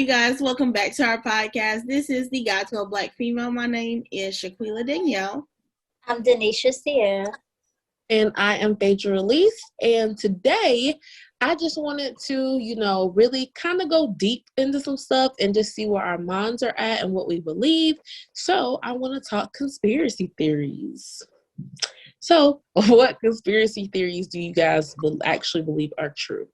guys, welcome back to our podcast. This is the Gospel Black Female. My name is Shaquila Danielle. I'm Denisha Sierra. And I am Phaedra Elise. And today, I just wanted to, really kind of go deep into some stuff and just see where our minds are at and what we believe. So I want to talk conspiracy theories. So what conspiracy theories do you guys actually believe are true?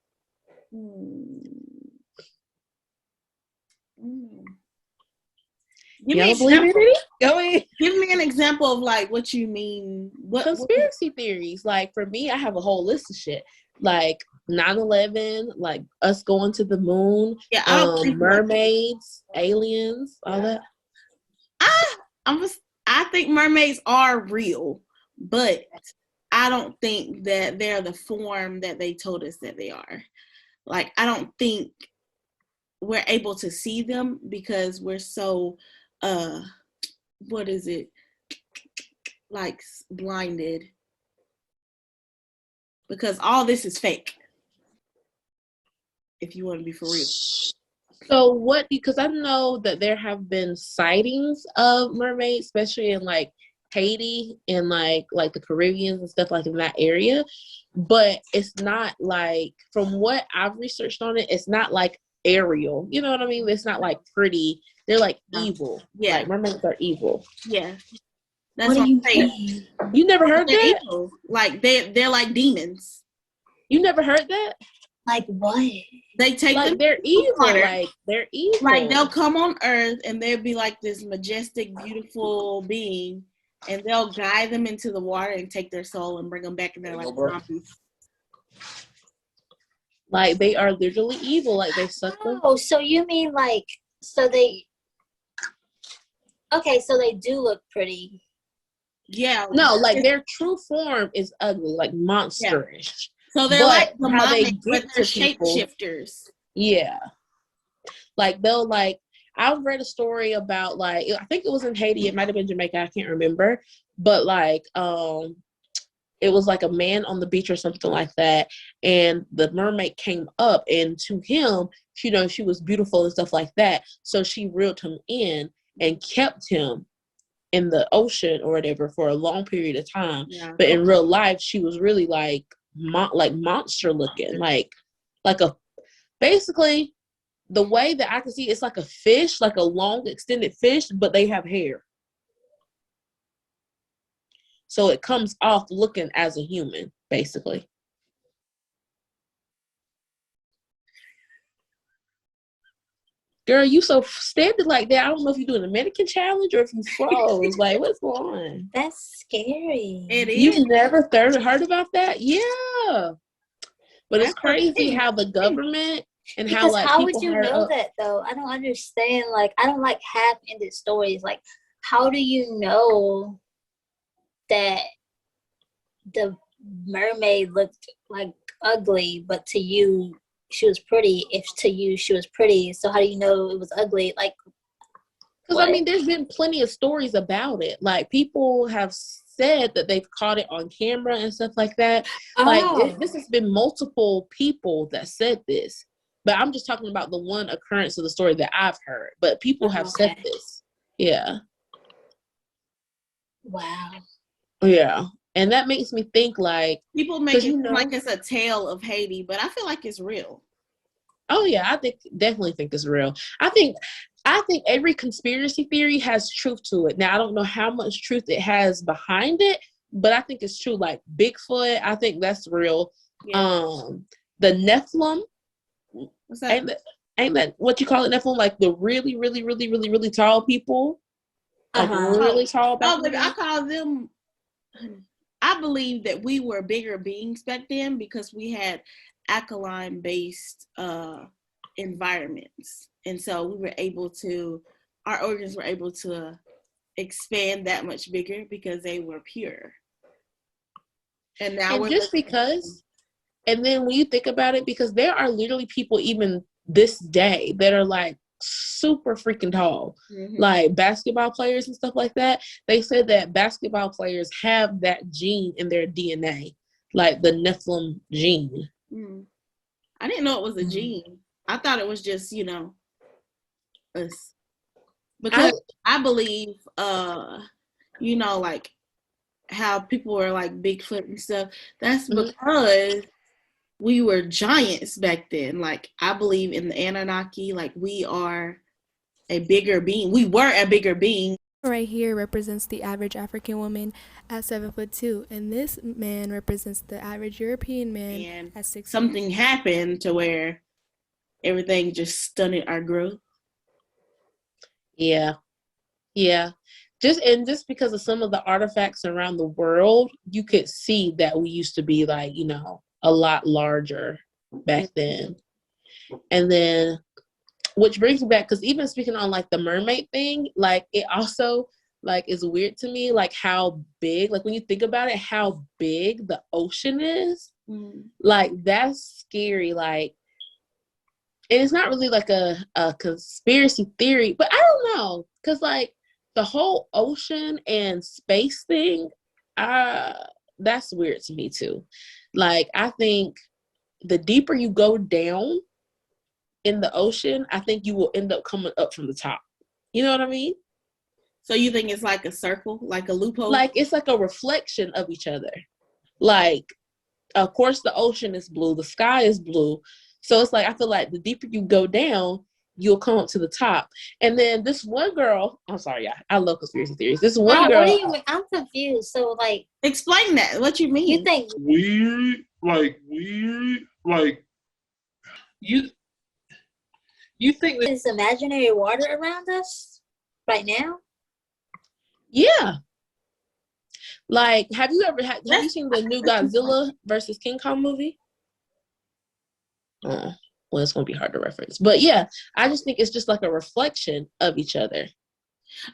Give me an example of like what you mean. What conspiracy theories? Like for me, I have a whole list of shit. Like 9/11, like us going to the moon. Yeah, I don't think mermaids, aliens, all that. I think mermaids are real, but I don't think that they're the form that they told us that they are. Like I don't think we're able to see them because we're so blinded, because all this is fake, if you want to be for real. So because I know that there have been sightings of mermaids, especially in like Haiti and like the Caribbean and stuff like in that area, but it's not like, from what I've researched on it, it's not like Ariel, you know what I mean? It's not like pretty. They're like evil. Yeah, like mermaids are evil. Yeah, that's what I'm saying. You never heard that? Evil. Like they're like demons. You never heard that? Like what? They take like them. They're evil. Like they're evil. Like they'll come on Earth and they'll be like this majestic, beautiful being, and they'll guide them into the water and take their soul and bring them back, and they're like zombies. Like they are literally evil. Like they suck them. Oh, so you mean like so they do look pretty. Yeah. No, like their true form is ugly, like monsterish. Yeah. So they're like demonic, but they're shapeshifters. Yeah. Like they'll I read a story about I think it was in Haiti, it might have been Jamaica, I can't remember. But it was like a man on the beach or something like that, and the mermaid came up, and to him, she was beautiful and stuff like that. So she reeled him in and kept him in the ocean or whatever for a long period of time. Yeah. But in real life, she was really like monster looking, like basically the way that I can see it's like a fish, like a long extended fish, but they have hair. So it comes off looking as a human, basically. Girl, you so standing like that. I don't know if you're doing a mannequin challenge or if you froze. Like, what's going on? That's scary. It is. You've never heard about that? Yeah. But it's crazy how the government and because how would you know that though? I don't understand. Like, I don't like half-ended stories. Like, how do you know that the mermaid looked like ugly, but to you she was pretty? If to you she was pretty, so how do you know it was ugly? Like, because I mean, there's been plenty of stories about it. Like, people have said that they've caught it on camera and stuff like that. Like, this has been multiple people that said this, but I'm just talking about the one occurrence of the story that I've heard. But people have said this. Yeah. Wow. Yeah. And that makes me think like people make it like it's a tale of Haiti, but I feel like it's real. Oh yeah, I definitely think it's real. I think every conspiracy theory has truth to it. Now I don't know how much truth it has behind it, but I think it's true. Like Bigfoot, I think that's real. Yeah. The Nephilim. What's that? Ain't that what you call it, Nephilim? Like the really, really, really, really, really tall people. Like really tall. Oh, but I call them. I believe that we were bigger beings back then because we had alkaline-based environments, and so we were able to. Our organs were able to expand that much bigger because they were pure. And now and just because. And then when you think about it, because there are literally people even this day that are like super freaking tall, like basketball players and stuff like that. They said that basketball players have that gene in their DNA, like the Nephilim gene. I didn't know it was a gene. I thought it was just, us. Because I believe, you know, like how people were like Bigfoot and stuff. That's because we were giants back then. Like, I believe in the Anunnaki. Like, we are a bigger being. We were a bigger being. Right here represents the average African woman at 7'2", and this man represents the average European man and at 6. Something happened to where everything just stunted our growth. Yeah. Just because of some of the artifacts around the world, you could see that we used to be like, you know, a lot larger back then. And then, which brings me back, because even speaking on like the mermaid thing, like it also like is weird to me, like how big, like when you think about it, how big the ocean is. Like that's scary. Like, and it's not really like a conspiracy theory, but I don't know, because like the whole ocean and space thing, that's weird to me too. Like, I think the deeper you go down in the ocean, I think you will end up coming up from the top. You know what I mean? So you think it's like a circle, like a loophole? Like, it's like a reflection of each other. Like, of course, the ocean is blue, the sky is blue. So it's like, I feel like the deeper you go down, you'll come up to the top. And then this one girl, I'm sorry, yeah, I love conspiracy theories. This one girl. What do you mean? I'm confused. So, like, explain that. What you mean? You think weird? You think that there's imaginary water around us right now? Yeah. Like, have you seen the new Godzilla versus King Kong movie? Well, it's gonna be hard to reference, but yeah, I just think it's just like a reflection of each other.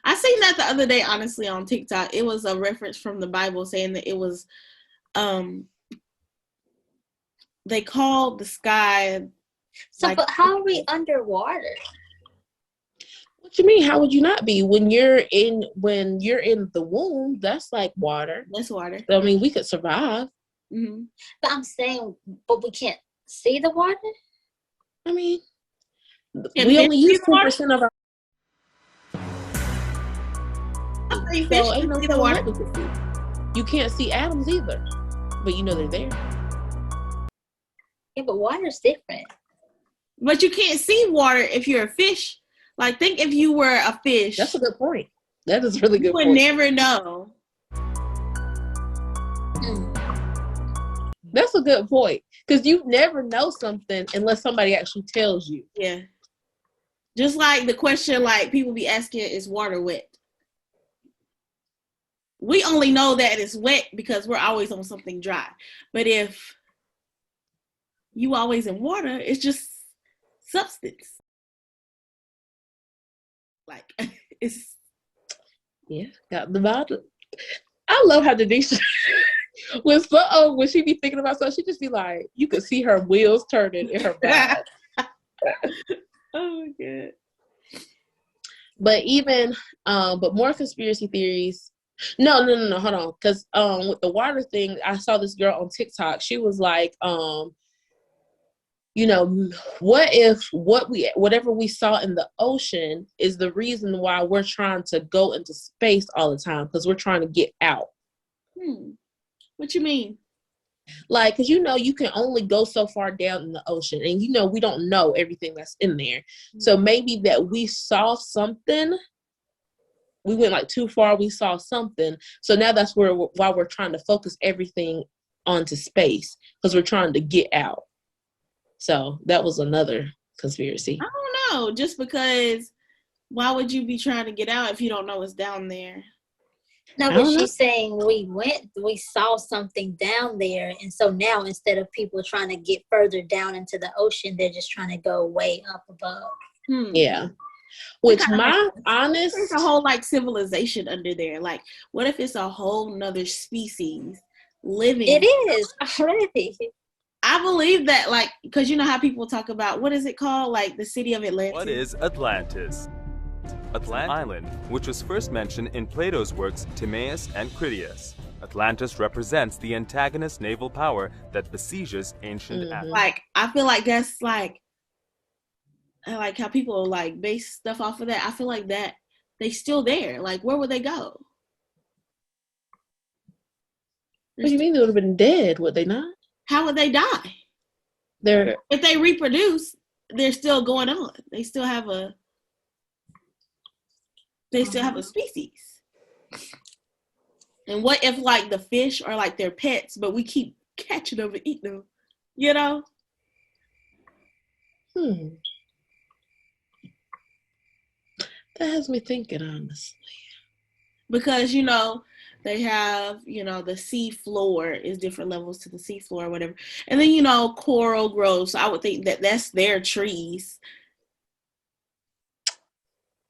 I seen that the other day, honestly, on TikTok. It was a reference from the Bible saying that it was, they called the sky. So, like, but how are we underwater? What you mean? How would you not be when you're in the womb? That's like water. That's water. I mean, we could survive. Mm-hmm. But I'm saying, but we can't see the water. I mean, we only use 2% of our. So ain't no the water. You can't see atoms either, but you know they're there. Yeah, but water's different. But you can't see water if you're a fish. Like, think if you were a fish. That's a good point. That is a really good point. You would never know. That's a good point. Because you never know something unless somebody actually tells you. Yeah. Just like the question, like, people be asking, is water wet? We only know that it's wet because we're always on something dry. But if you always in water, it's just substance. Like, it's. Yeah, got the bottle. I love how Denisha, when she be thinking about something, she just be like, you could see her wheels turning in her mouth. Oh my God. But even, but more conspiracy theories. No, hold on. Because with the water thing, I saw this girl on TikTok. She was like, you know, what if whatever we saw in the ocean is the reason why we're trying to go into space all the time, because we're trying to get out. What you mean? Like, because you know, you can only go so far down in the ocean, and you know, we don't know everything that's in there. So maybe that we saw something. We went like too far. We saw something. So now that's why we're trying to focus everything onto space, because we're trying to get out. So that was another conspiracy. I don't know. Just because, why would you be trying to get out if you don't know what's down there? No, but she's saying we saw something down there, and so now instead of people trying to get further down into the ocean, they're just trying to go way up above. Yeah. Which there's a whole like civilization under there. Like, what if it's a whole nother species living? It is already. I believe that, like, because you know how people talk about, what is it called? Like the city of Atlantis. What is Atlantis? Atlantis Island, which was first mentioned in Plato's works Timaeus and Critias. Atlantis represents the antagonist naval power that besieges ancient Athens. Like, I feel like that's like like how people like base stuff off of that. I feel like that they still there. Like, where would they go? What do you mean they would have been dead? Would they not? How would they die? They're If they reproduce, they're still going on. They still have a species. And what if like the fish are like their pets, but we keep catching them and eating them? You know? That has me thinking, honestly. Because, you know, they have, you know, the sea floor is different levels to the sea floor or whatever. And then, you know, coral grows. So I would think that that's their trees.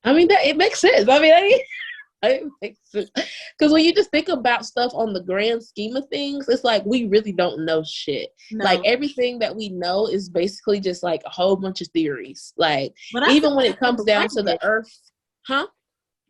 I mean, that it makes sense. I mean, it makes sense. Because when you just think about stuff on the grand scheme of things, it's like we really don't know shit. No. Like everything that we know is basically just like a whole bunch of theories. Like But I even feel when like it comes we're down to the blinded. earth, huh?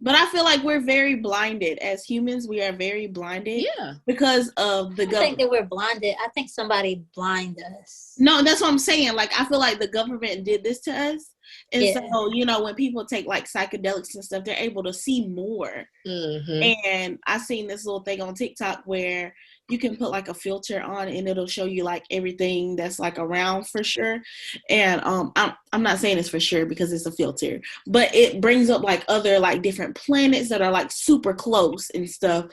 But I feel like we're very blinded as humans. We are very blinded Yeah. because of the I don't think government. that we're blinded. I think somebody blinded us. No, that's what I'm saying. Like, I feel like the government did this to us. And Yeah. so, you know, when people take like psychedelics and stuff, they're able to see more. Mm-hmm. And I seen this little thing on TikTok where you can put like a filter on and it'll show you like everything that's like around for sure. And I'm not saying it's for sure because it's a filter, but it brings up like other like different planets that are like super close and stuff.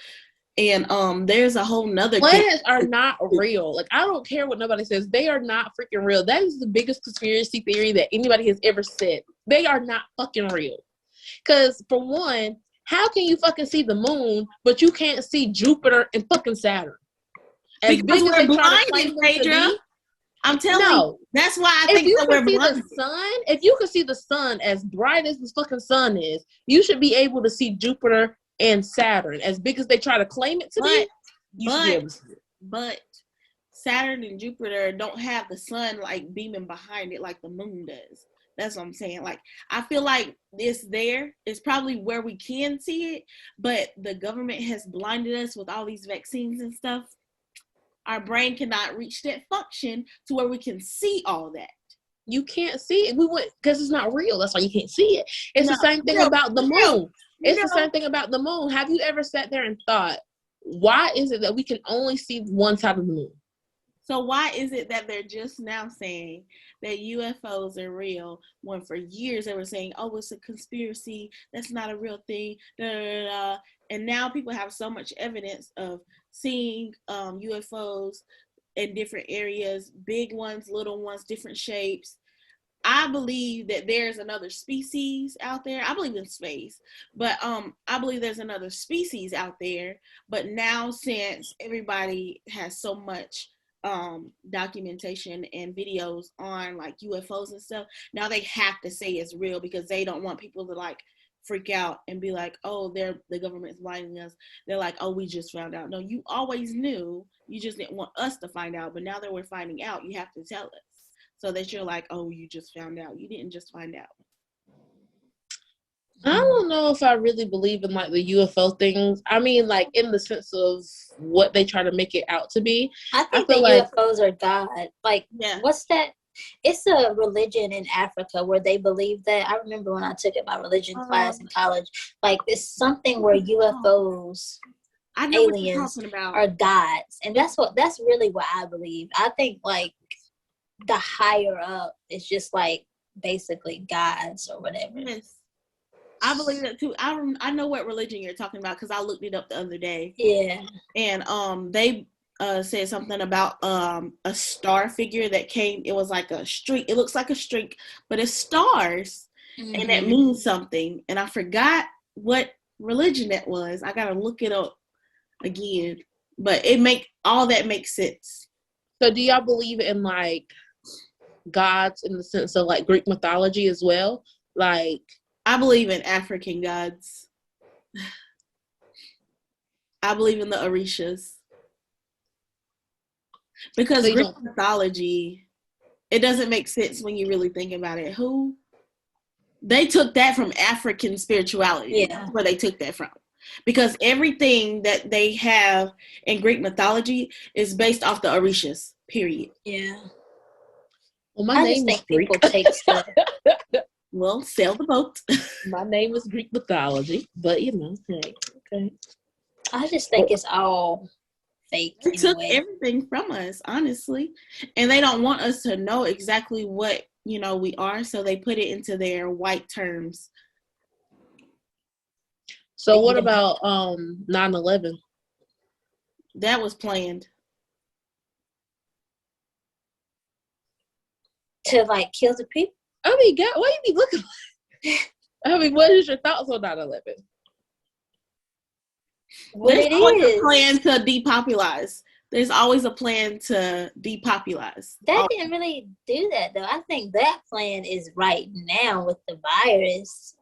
And there's a whole nother Planets are not real. Like I don't care what nobody says. They are not freaking real. That is the biggest conspiracy theory that anybody has ever said. They are not fucking real. Because for one, how can you fucking see the moon, but you can't see Jupiter and fucking Saturn? As because big as we're they try to claim blinded, them to Phaedra. be, I'm telling no. you, that's why I If think you that we're can see blinded. the sun, if you can see the sun as bright as the fucking sun is, you should be able to see Jupiter and Saturn. As big as they try to claim it to be, you should be able to see it. But Saturn and Jupiter don't have the sun like beaming behind it like the moon does. That's what I'm saying. Like, I feel like it's there. It's probably where we can see it, but the government has blinded us with all these vaccines and stuff. Our brain cannot reach that function to where we can see all that. You can't see it. We would because it's not real. That's why you can't see it. It's the same thing about the moon. It's the same thing about the moon. Have you ever sat there and thought, why is it that we can only see one side of the moon? So why is it that they're just now saying that UFOs are real when for years they were saying, oh, it's a conspiracy, that's not a real thing, da, da, da, da. And now people have so much evidence of seeing UFOs in different areas, big ones, little ones, different shapes. I believe that there's another species out there. I believe in space, but I believe there's another species out there. But now since everybody has so much documentation and videos on like UFOs and stuff, now they have to say it's real because they don't want people to like freak out and be like, oh, the government's blinding us. They're like, oh, we just found out. No, you always knew. You just didn't want us to find out. But now that we're finding out, you have to tell us so that you're like, oh, you just found out. You didn't just find out. I don't know if I really believe in like the UFO things. I mean, like in the sense of what they try to make it out to be. I think feel the like UFOs are God. Like, Yeah. what's that? It's a religion in Africa where they believe that. I remember when I took it my religion class in college. Like, it's something where UFOs, I know what you're aliens talking about. are gods, and that's really what I believe. I think like the higher up is just like basically gods or whatever. Yes. I believe that too. I know what religion you're talking about because I looked it up the other day. Yeah. And they said something about a star figure that came. It was like a streak. It looks like a streak, but it's stars, and that means something. And I forgot what religion that was. I gotta look it up again. But all that makes sense. So do y'all believe in like gods in the sense of like Greek mythology as well? Like I believe in African gods. I believe in the Orishas. Because So you Greek don't- mythology, it doesn't make sense when you really think about it. They took that from African spirituality. Yeah. That's where they took that from. Because everything that they have in Greek mythology is based off the Orishas, period. Yeah. well, my I just name is think Greek. people take stuff. Well, sail the boat. My name is Greek mythology, but hey, okay. I just think it's all fake. They took anyway. everything from us, honestly. And they don't want us to know exactly what, we are. So they put it into their white terms. So what about 9/11? That was planned. To like kill the people? I mean, God, why you be looking like? I mean, what is your thoughts on 9/11? What There's it always is. a plan to depopulize. There's always a plan to depopulize. That didn't really do that though. I think that plan is right now with the virus.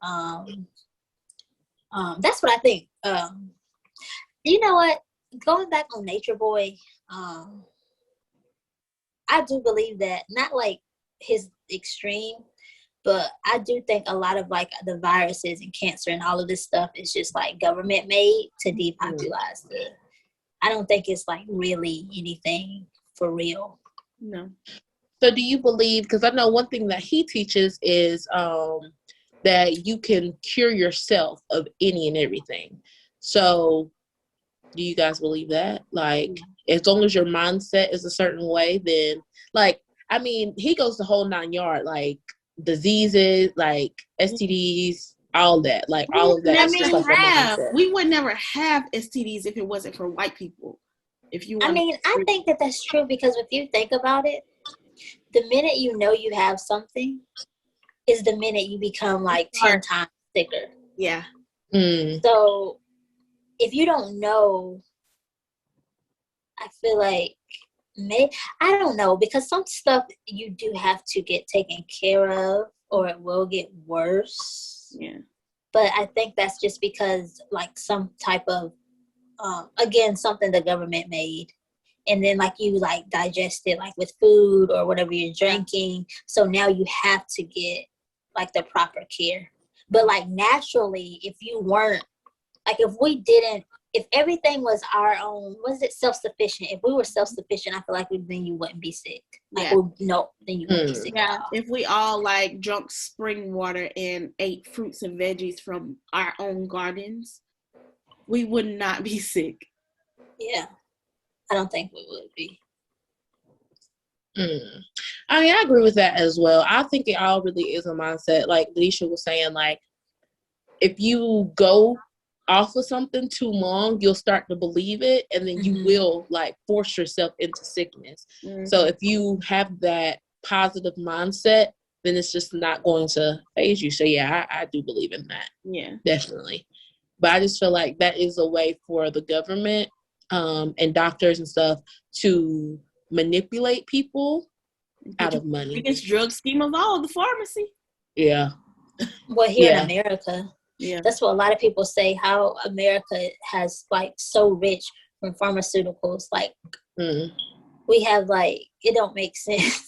That's what I think. You know what? Going back on Nature Boy, I do believe that, not like his extreme, but I do think a lot of like the viruses and cancer and all of this stuff is just like government made to depopulize it. I don't think it's like really anything for real. No. So do you believe, because I know one thing that he teaches is that you can cure yourself of any and everything. So do you guys believe that? Like, as long as your mindset is a certain way, then, like, I mean, he goes the whole 9 yards, like diseases, like STDs, all that, like all of that. We would never have STDs if it wasn't for white people. I think that that's true, because if you think about it, the minute you know you have something is the minute you become like 10 times sicker. Yeah. So if you don't know, I feel like I don't know, because some stuff you do have to get taken care of or it will get worse. Yeah. But I think that's just because like some type of, again, something the government made. And then like you like digest it like with food or whatever you're drinking. So now you have to get like the proper care. But like naturally, if you weren't, like if everything was our own, was it self-sufficient? If we were self-sufficient, I feel like then you wouldn't be sick. Like, then you wouldn't be sick. Yeah, if we all like drunk spring water and ate fruits and veggies from our own gardens, we would not be sick. Yeah, I don't think we would be. I mean, I agree with that as well. I think it all really is a mindset. Like Denisha was saying, like, if you go off of something too long, you'll start to believe it, and then you will like force yourself into sickness. So if you have that positive mindset, then it's just not going to phase you. So yeah, I do believe in that. Yeah, definitely. But I just feel like that is a way for the government and doctors and stuff to manipulate people out of money. Biggest drug scheme of all, the pharmacy. Yeah. Well, here in America, that's what a lot of people say, how America has like so rich from pharmaceuticals. Like we have like, it don't make sense.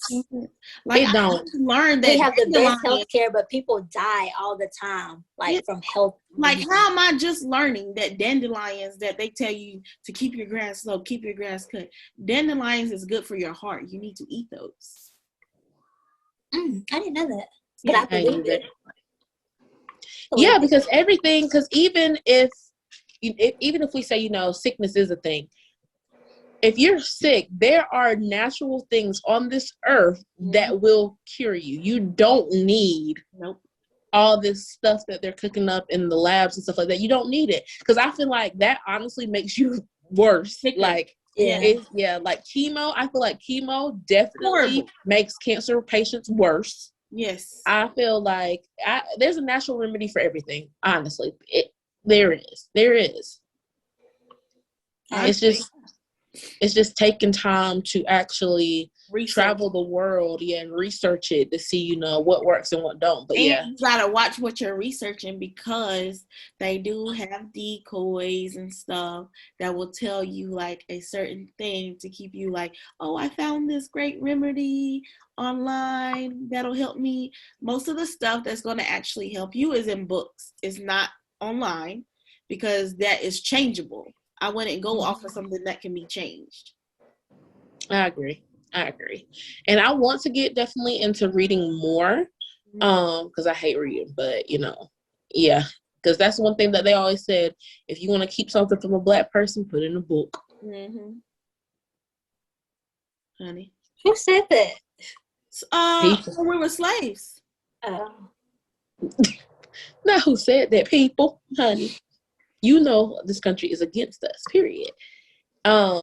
Like it don't. Learn that we have the best healthcare, but people die all the time, like from health. Like how am I just learning that dandelions, that they tell you to keep your grass low, keep your grass cut. Dandelions is good for your heart. You need to eat those. I didn't know that, but I believe it. Yeah, because everything, because even if we say, sickness is a thing, if you're sick, there are natural things on this earth that will cure you. You don't need all this stuff that they're cooking up in the labs and stuff like that. You don't need it, because I feel like that honestly makes you worse. Like like chemo. I feel like chemo definitely makes cancer patients worse. Yes, I feel like there's a natural remedy for everything. Honestly, there is. It's just taking time to actually travel the world, and research it to see, what works and what don't. But you gotta watch what you're researching, because they do have decoys and stuff that will tell you like a certain thing to keep you like, oh, I found this great remedy online that'll help me. Most of the stuff that's going to actually help you is in books. It's not online, because that is changeable. I wouldn't go off of something that can be changed. I agree. And I want to get definitely into reading more Because I hate reading, but yeah, because that's one thing that they always said: if you want to keep something from a Black person, put it in a book. Honey, Who said that? when we were slaves. Oh. Not who said that, people, honey. This country is against us, period. I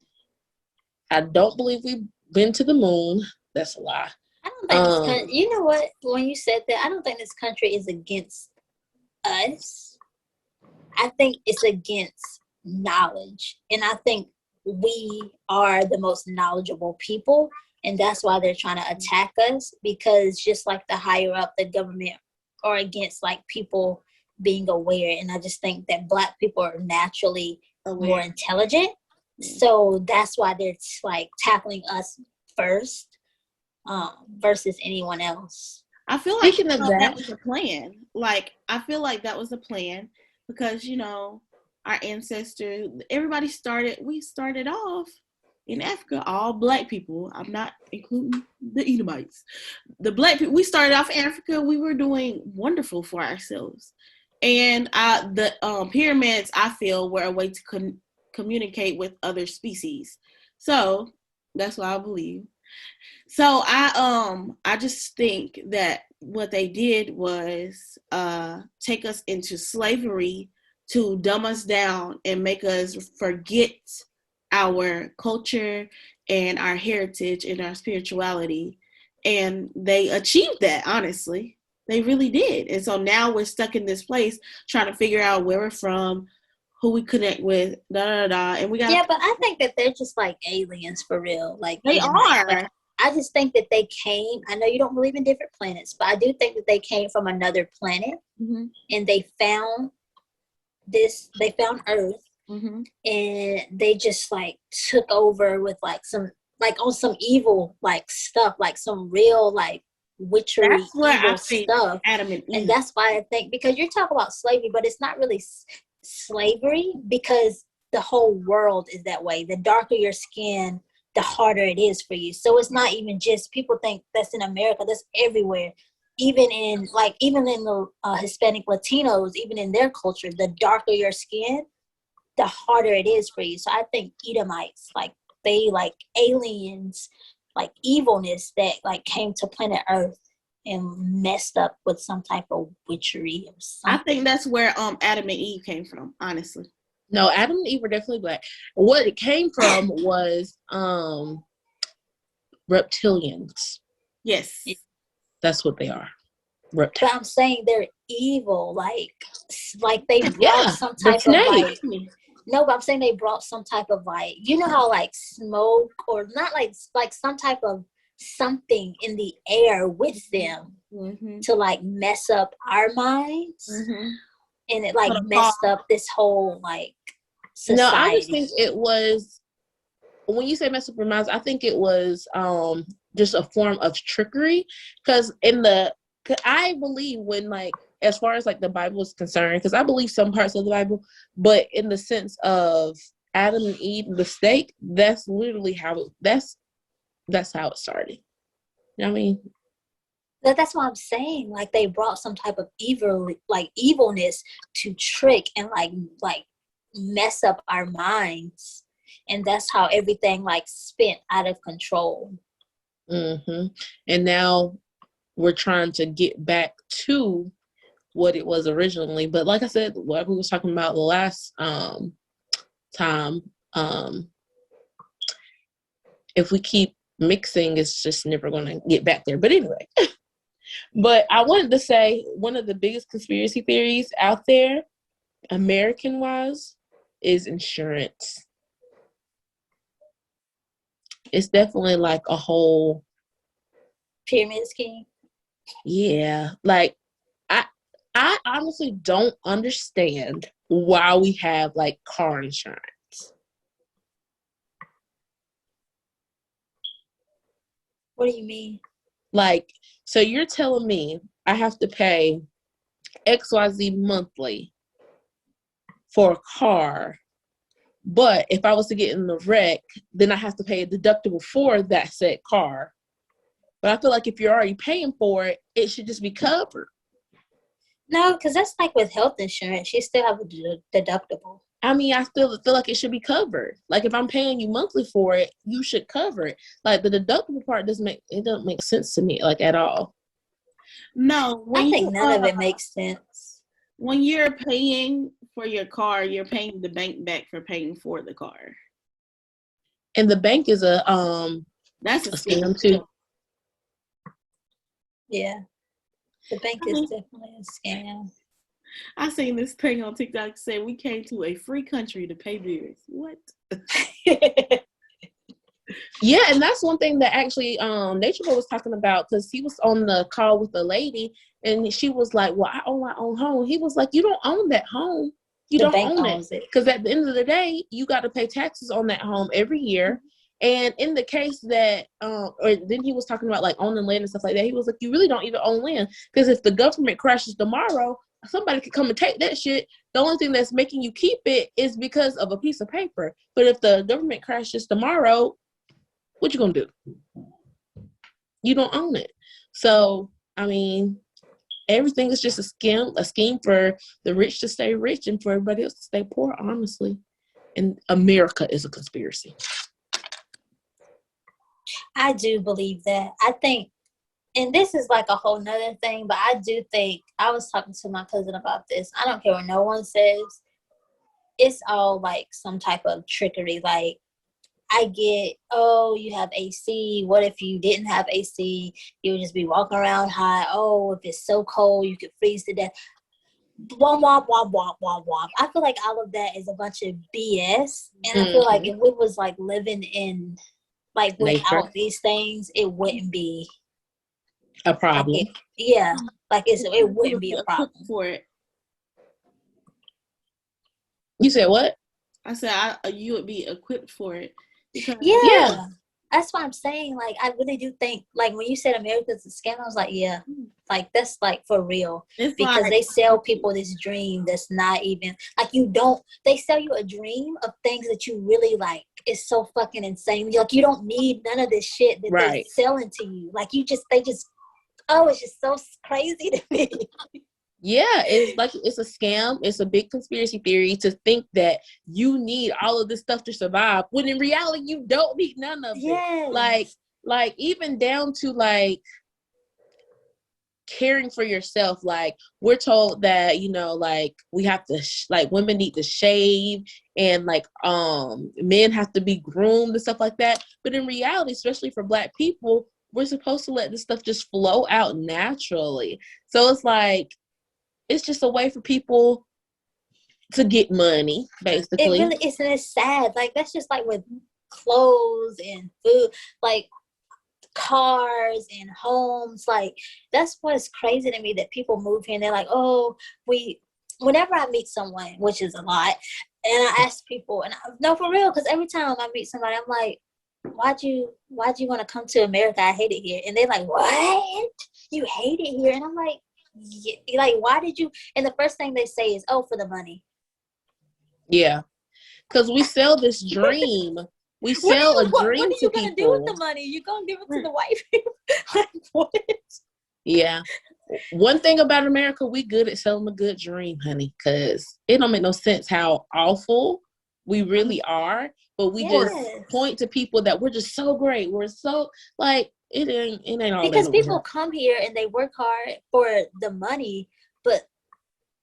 don't believe we've been to the moon. That's a lie. I don't think this country, you know what? When you said that, I don't think this country is against us. I think it's against knowledge. And I think we are the most knowledgeable people. And that's why they're trying to attack us, because just like the higher up the government are against like people being aware. And I just think that Black people are naturally more intelligent. So that's why they're like tackling us first. Versus anyone else. I feel like that was a plan. Like, I feel like that was a plan because, our ancestors, we started off in Africa, all Black people. I'm not including the Edomites. The Black people, we started off in Africa. We were doing wonderful for ourselves. And the pyramids, I feel, were a way to communicate with other species. So that's what I believe. So I just think that what they did was take us into slavery to dumb us down and make us forget our culture and our heritage and our spirituality. And they achieved that, honestly. They really did. And so now we're stuck in this place trying to figure out where we're from, who we connect with, and we got. Yeah, but I think that they're just like aliens for real. Like they are. Like, I just think that they came. I know you don't believe in different planets, but I do think that they came from another planet, and they found this. They found Earth, and they just like took over with like some on some evil like stuff, like some real like witchery evil stuff. Adam and Eve. And that's why I think, because you're talking about slavery, but it's not really slavery, because the whole world is that way. The darker your skin, the harder it is for you. So it's not even just, people think that's in America, that's everywhere. Even in the Hispanic Latinos, even in their culture, the darker your skin, the harder it is for you. So I think Edomites, like they like aliens, like evilness that like came to planet Earth and messed up with some type of witchery or something. I think that's where Adam and Eve came from, honestly. No, Adam and Eve were definitely Black. What it came from was reptilians. Yes. That's what they are. But I'm saying they're evil, like they brought some type of like. No, but I'm saying they brought some type of like, how like smoke, or not like some type of something in the air with them to like mess up our minds, and it like messed up this whole like society. No, I just think it was, when you say mess up our minds, I think it was just a form of trickery, because I believe when like, as far as like the Bible is concerned, because I believe some parts of the Bible, but in the sense of Adam and Eve, the mistake, that's literally how that's how it started. You know what I mean? That's what I'm saying. Like they brought some type of evilness to trick and like mess up our minds, and that's how everything like spent out of control. And now we're trying to get back to what it was originally. But like I said, what we was talking about the last time, if we keep mixing, it's just never going to get back there. But anyway, but I wanted to say one of the biggest conspiracy theories out there, American-wise, is insurance. It's definitely like a whole pyramid scheme. Yeah, like I honestly don't understand why we have like car insurance. What do you mean? Like, so you're telling me I have to pay XYZ monthly for a car, but if I was to get in the wreck, then I have to pay a deductible for that said car. But I feel like if you're already paying for it, it should just be covered. No, because that's like with health insurance. You still have a deductible. I mean, I still feel like it should be covered. Like if I'm paying you monthly for it, you should cover it. Like the deductible part doesn't make sense to me, like at all. No, I think none of it makes sense. When you're paying for your car, you're paying the bank back for paying for the car. And the bank is That's a scam too. Yeah. The bank is definitely a scam. I seen this thing on TikTok say we came to a free country to pay bills. What? Yeah, and that's one thing that actually Nature Boy was talking about, because he was on the call with a lady and she was like, well, I own my own home. He was like, you don't own that home. You don't own it. Because at the end of the day, you got to pay taxes on that home every year. And in the case that, or then he was talking about like owning land and stuff like that. He was like, you really don't even own land, because if the government crashes tomorrow, somebody could come and take that shit. The only thing that's making you keep it is because of a piece of paper. But if the government crashes tomorrow, what you gonna do? You don't own it. So, I mean, everything is just a scheme for the rich to stay rich and for everybody else to stay poor, honestly. And America is a conspiracy. I do believe that. I think, and this is like a whole nother thing, but I do think, I was talking to my cousin about this. I don't care what no one says. It's all like some type of trickery. Like, I get, oh, you have AC. What if you didn't have AC? You would just be walking around hot. Oh, if it's so cold, you could freeze to death. Womp, womp, womp, womp, womp, womp. I feel like all of that is a bunch of BS. And I feel like if we was like living in, like without these things, it wouldn't be a problem. Like it wouldn't be a problem for it. You said what? I said you would be equipped for it. Yeah, that's what I'm saying. Like, I really do think, like, when you said America's a scam, I was like, yeah, like, that's like for real. It's because like, they sell people this dream that's not even, like, they sell you a dream of things that you really like. It's so fucking insane. Like, you don't need none of this shit that they're selling to you. Like, it's just so crazy to me. Yeah, it's like, it's a scam. It's a big conspiracy theory to think that you need all of this stuff to survive, when in reality you don't need none of it. Like even down to like caring for yourself. Like, we're told that, you know, like we have to like women need to shave, and like men have to be groomed and stuff like that. But in reality, especially for Black people, we're supposed to let this stuff just flow out naturally. So it's like, it's just a way for people to get money, basically. It really is, and it's sad. Like, that's just like with clothes and food, like cars and homes. Like, that's what's crazy to me, that people move here and they're like, oh, whenever I meet someone, which is a lot, and I ask people, and no, for real, because every time I meet somebody, I'm like, why'd you want to come to America? I hate it here. And they're like, what? You hate it here? And I'm like, yeah, like, why did you? And the first thing they say is, oh, for the money. Yeah, because we sell this dream. We sell a dream to people. What are you gonna do with the money? You gonna give it to the white people? Like, what? Yeah. One thing about America, we good at selling a good dream, honey, because it don't make no sense how awful we really are, but we just point to people that we're just so great. We're so, like, it ain't all because people come here and they work hard for the money, but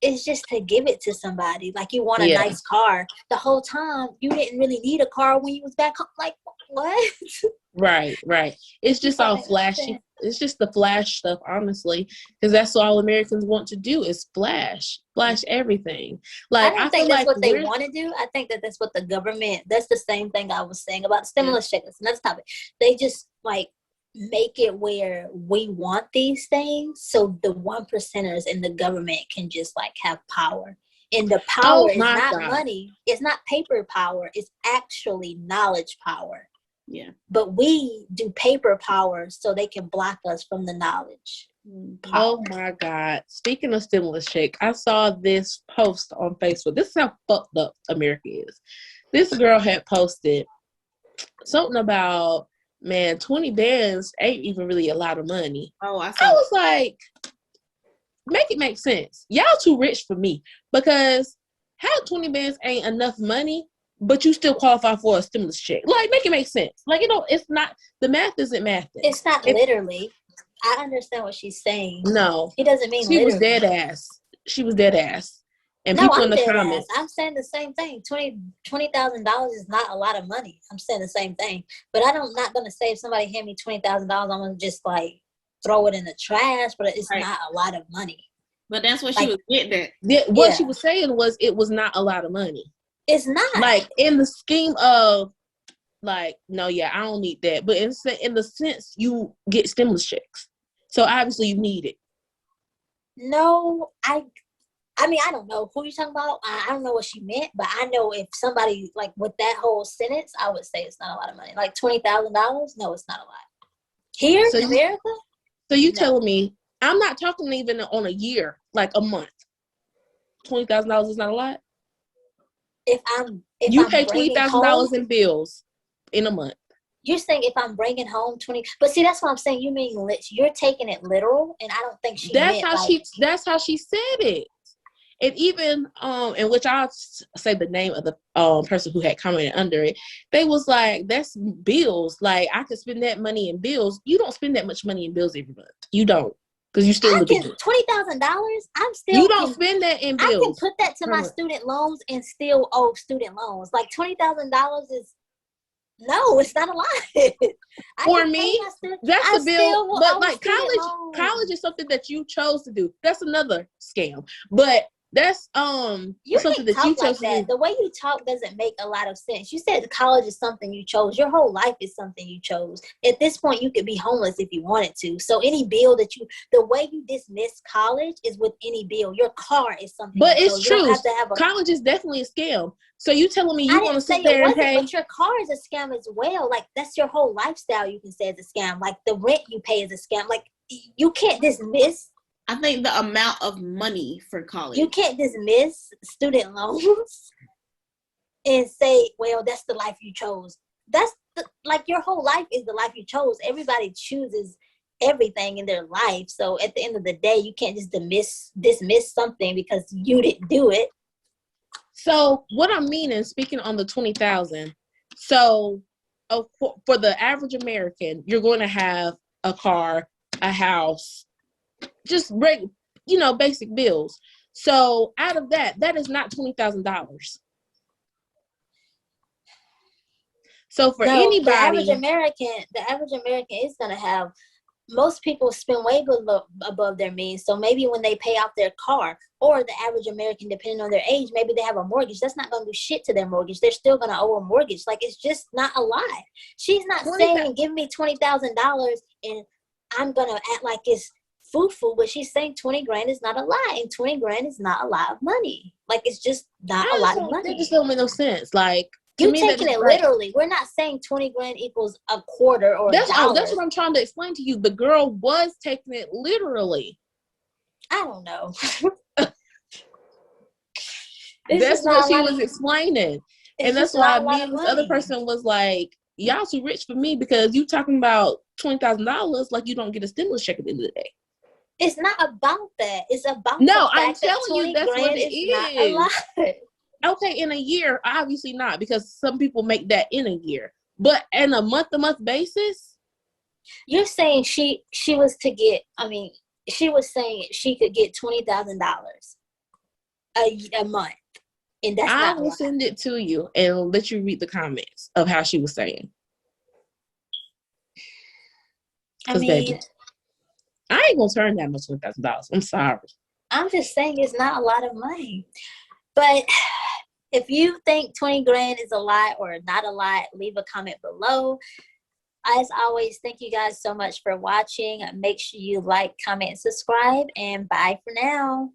it's just to give it to somebody. Like, you want a nice car. The whole time you didn't really need a car when you was back home. Like, what? Right. It's just all flashy. It's just the flash stuff, honestly, because that's all Americans want to do is flash everything. Like, I don't think that's what they want to do. I think that's what the government. That's the same thing I was saying about stimulus checks. That's another topic. They just like make it where we want these things, so the 1%ers in the government can just like have power. And the power is not money. It's not paper power. It's actually knowledge power. Yeah. But we do paper power so they can block us from the knowledge. Oh my God. Speaking of stimulus check, I saw this post on Facebook. This is how fucked up America is. This girl had posted something about man, 20 bands ain't even really a lot of money. Oh, I I was like, make it make sense. Y'all too rich for me, because how 20 bands ain't enough money, but you still qualify for a stimulus check. Like, make it make sense. Like, it's not, the math isn't mathing. It's not literally. I understand what she's saying. No. It doesn't mean she literally. was dead ass. She was dead ass. And no, people I'm in the dead comments. ass. I'm saying the same thing. $20,000 is not a lot of money. I'm saying the same thing. But I'm not gonna say if somebody hand me $20,000, I'm gonna just like throw it in the trash. But it's not a lot of money. But that's what she was getting at. What she was saying was it was not a lot of money. It's not. Like, in the scheme of, like, no, yeah, I don't need that. But in the sense, you get stimulus checks. So obviously you need it. No, I mean, I don't know who you're talking about. I don't know what she meant, but I know if somebody, like, with that whole sentence, I would say it's not a lot of money. Like, $20,000? No, it's not a lot. Here in America? So you telling me, I'm not talking even on a year, like a month. $20,000 is not a lot? If you I'm pay $20,000 in bills in a month. You're saying if I'm bringing home 20, but see, that's what I'm saying. You mean you're taking it literal, and I don't think she. That's how she said it. And even in which I'll say the name of the person who had commented under it, they was like, that's bills. Like, I could spend that money in bills. You don't spend that much money in bills every month. You don't, because you still living. $20,000. I'm still. You don't spend that in bills. I can put that to my student loans and still owe student loans. Like, $20,000 is. No, it's not a lot. For me, that's a bill. But like college is something that you chose to do. That's another scam. But that's something that you chose to do. The way you talk doesn't make a lot of sense. You said college is something you chose. Your whole life is something you chose. At this point, you could be homeless if you wanted to. So any bill the way you dismiss college is with any bill. Your car is something. But it's true. College is definitely a scam. So you telling me you want to sit there and pay? But your car is a scam as well. Like, that's your whole lifestyle. You can say it's a scam. Like, the rent you pay is a scam. Like, you can't dismiss. I think the amount of money for college. You can't dismiss student loans and say, well, that's the life you chose. That's like your whole life is the life you chose. Everybody chooses everything in their life. So at the end of the day, you can't just dismiss something because you didn't do it. So what I'm meaning, speaking on the 20,000, so for the average American, you're going to have a car, a house, just basic bills. So out of that is not $20,000. So for anybody, the average American is going to have. Most people spend way above their means. So maybe when they pay off their car, or the average American, depending on their age, maybe they have a mortgage. That's not going to do shit to their mortgage. They're still going to owe a mortgage. Like, it's just not a lot. She's not saying, give me $20,000 and I'm going to act like it's foo-foo, but she's saying 20 grand is not a lot, and 20 grand is not a lot of money. Like, it's just not a lot of money. That just don't make no sense. Like, you're taking it literally. We're not saying 20 grand equals a quarter or $1. That's what I'm trying to explain to you. The girl was taking it literally. I don't know. That's what she was explaining. And that's why me and this other person was like, y'all too rich for me, because you talking about $20,000 like you don't get a stimulus check at the end of the day. It's not about that. It's about I'm telling you, that's what it is. Not a lot. Okay, in a year, obviously not, because some people make that in a year. But in a month-to-month basis, you're saying she was to get. I mean, she was saying she could get $20,000 a month, and that's I will send it to you and let you read the comments of how she was saying. I mean, baby, I ain't gonna turn that much $20,000. I'm sorry. I'm just saying it's not a lot of money, but. If you think 20 grand is a lot or not a lot, leave a comment below. As always, thank you guys so much for watching. Make sure you like, comment, and subscribe, and bye for now.